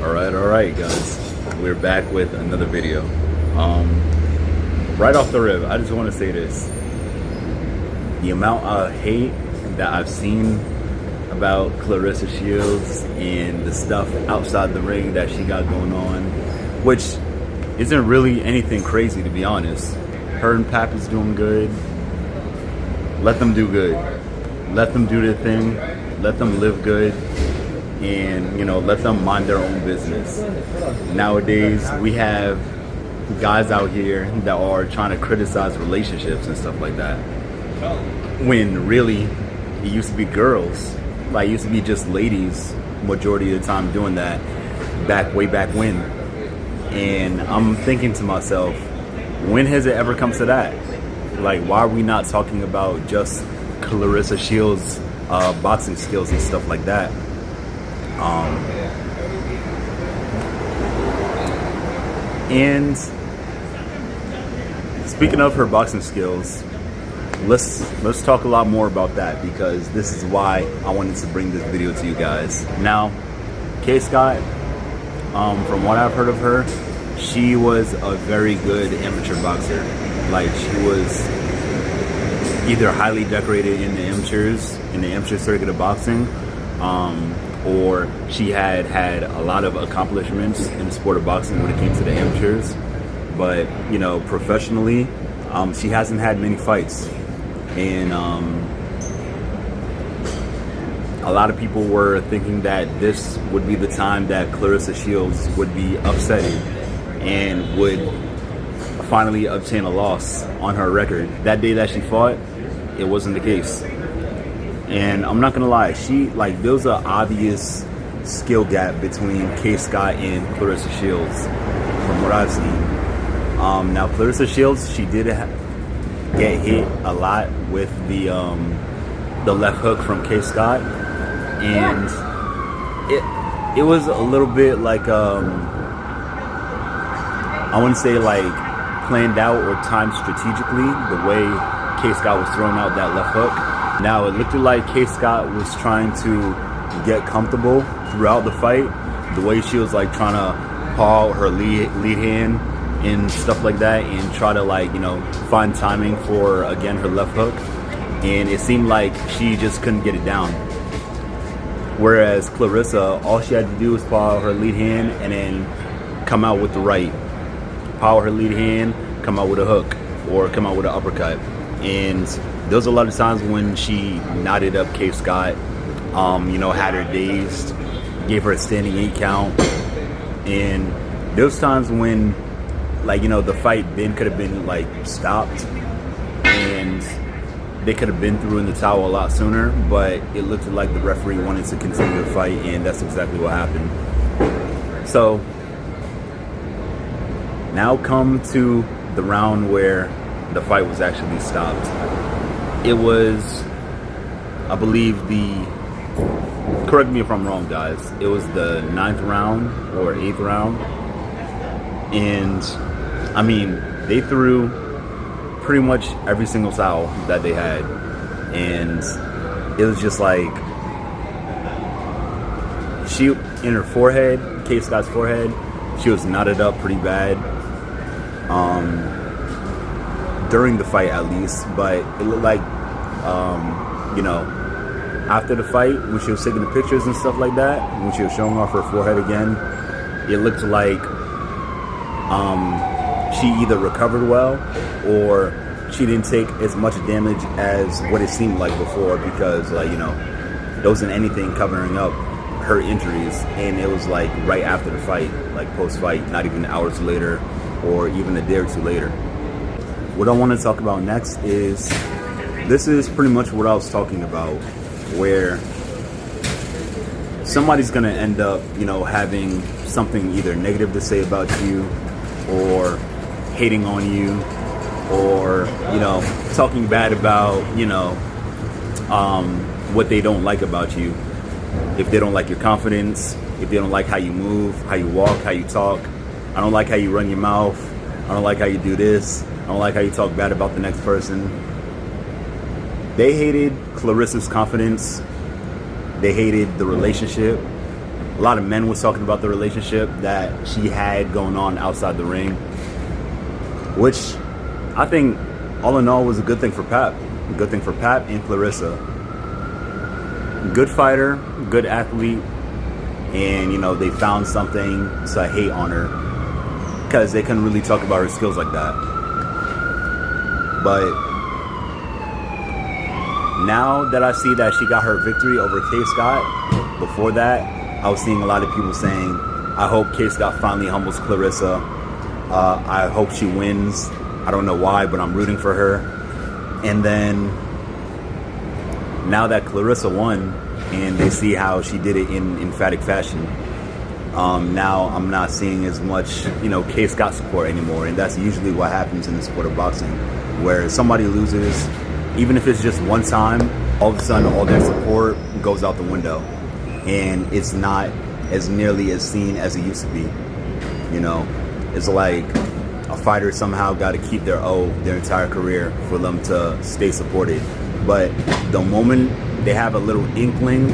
All right, guys. We're back with another video. Right off the rip, I just want to say this. The amount of hate that I've seen about Claressa Shields and the stuff outside the ring that she got going on, which isn't really anything crazy, to be honest. Her and Pap is doing good. Let them do good. Let them do their thing. Let them live good. And, you know, let them mind their own business. Nowadays, we have guys out here that are trying to criticize relationships and stuff like that. When really, it used to be girls. Like, it used to be just ladies majority of the time doing that way back when. And I'm thinking to myself, when has it ever come to that? Like, why are we not talking about just Claressa Shields' boxing skills and stuff like that? And speaking of her boxing skills, let's talk a lot more about that, because this is why I wanted to bring this video to you guys. Now, K. Scott, from what I've heard of her, she was a very good amateur boxer. Like, she was either highly decorated in the amateur circuit of boxing, or she had a lot of accomplishments in the sport of boxing when it came to the amateurs. But, you know, professionally, she hasn't had many fights. And a lot of people were thinking that this would be the time that Claressa Shields would be upsetting and would finally obtain a loss on her record. That day that she fought, it wasn't the case. And I'm not gonna lie, there was an obvious skill gap between K. Scott and Claressa Shields, from what I've seen. Now, Claressa Shields, she did get hit a lot with the left hook from K. Scott, and it was a little bit like I wouldn't say like planned out or timed strategically, the way K. Scott was throwing out that left hook. Now, it looked like K. Scott was trying to get comfortable throughout the fight, the way she was like trying to paw her lead hand and stuff like that, and try to, like, you know, find timing for, again, her left hook. And it seemed like she just couldn't get it down. Whereas Claressa, all she had to do was paw her lead hand and then come out with the right. Paw her lead hand, come out with a hook, or come out with an uppercut. And there was a lot of times when she knotted up K. Scott, you know, had her dazed, gave her a standing 8 count. And there was times when, like, you know, the fight then could have been, like, stopped and they could have been through in the towel a lot sooner, but it looked like the referee wanted to continue the fight, and that's exactly what happened. So now come to the round where the fight was actually stopped. It was, I believe, correct me if I'm wrong, guys, it was the 9th round or 8th round. And I mean, they threw pretty much every single towel that they had. And it was just like, she, in her forehead, K. Scott's forehead, she was knotted up pretty bad. During the fight, at least. But it looked like, you know, after the fight, when she was taking the pictures and stuff like that, when she was showing off her forehead again, it looked like she either recovered well or she didn't take as much damage as what it seemed like before, because, like, you know, there wasn't anything covering up her injuries. And it was like right after the fight, like post-fight, not even hours later or even a day or two later. What I want to talk about next is, this is pretty much what I was talking about, where somebody's going to end up, you know, having something either negative to say about you, or hating on you, or, you know, talking bad about, you know, what they don't like about you. If they don't like your confidence, if they don't like how you move, how you walk, how you talk. I don't like how you run your mouth. I don't like how you do this. I don't like how you talk bad about the next person. They hated Claressa's confidence. They hated the relationship. A lot of men was talking about the relationship that she had going on outside the ring, which I think all in all was a good thing for Pap. A good thing for Pap and Claressa. Good fighter, good athlete, and you know, they found something to hate on her because they couldn't really talk about her skills like that. But now that I see that she got her victory over K. Scott, before that I was seeing a lot of people saying, I hope K. Scott finally humbles Claressa. I hope she wins. I don't know why, but I'm rooting for her. And then now that Claressa won and they see how she did it in emphatic fashion, now I'm not seeing as much, you know, K. Scott support anymore. And that's usually what happens in the sport of boxing, where somebody loses, even if it's just one time, all of a sudden all their support goes out the window. And it's not as nearly as seen as it used to be. You know, it's like a fighter somehow got to keep their O their entire career for them to stay supported. But the moment they have a little inkling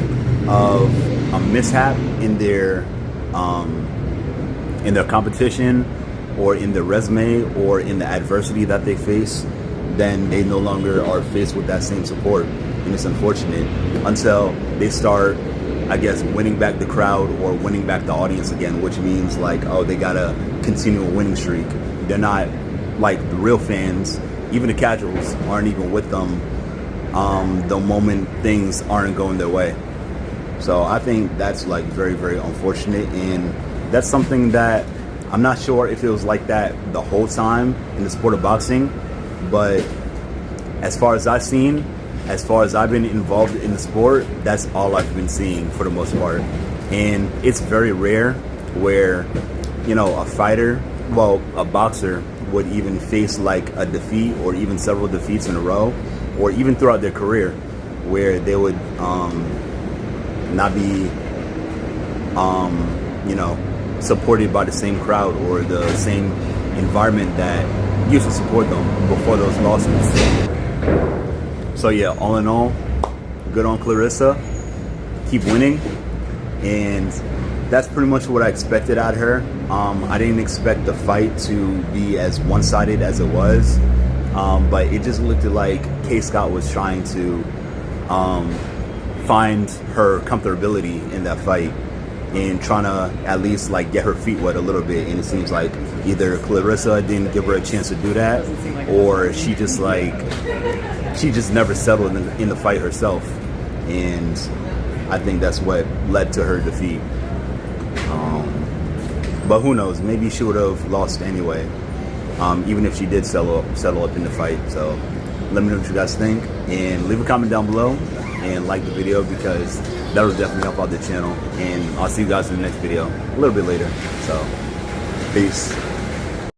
of a mishap in their competition or in their resume or in the adversity that they face, then they no longer are faced with that same support. And it's unfortunate until they start, I guess, winning back the crowd or winning back the audience again, which means like, oh, they gotta continue a winning streak. They're not like the real fans, even the casuals aren't even with them the moment things aren't going their way. So I think that's like very, very unfortunate, and that's something that I'm not sure if it was like that the whole time in the sport of boxing, but as far as I've seen, as far as I've been involved in the sport, that's all I've been seeing for the most part. And it's very rare where, you know, a fighter, well, a boxer would even face like a defeat or even several defeats in a row, or even throughout their career, where they would not be, you know, supported by the same crowd or the same environment that used to support them before those losses. So yeah, all in all, good on Claressa. Keep winning. And that's pretty much what I expected out of her. I didn't expect the fight to be as one-sided as it was. But it just looked like K. Scott was trying to find her comfortability in that fight and trying to at least like get her feet wet a little bit. And it seems like either Claressa didn't give her a chance to do that, or she just never settled in the fight herself. And I think that's what led to her defeat. But who knows? Maybe she would have lost anyway, even if she did settle up in the fight. So let me know what you guys think, and leave a comment down below and like the video, because that will definitely help out the channel. And I'll see you guys in the next video a little bit later. So peace.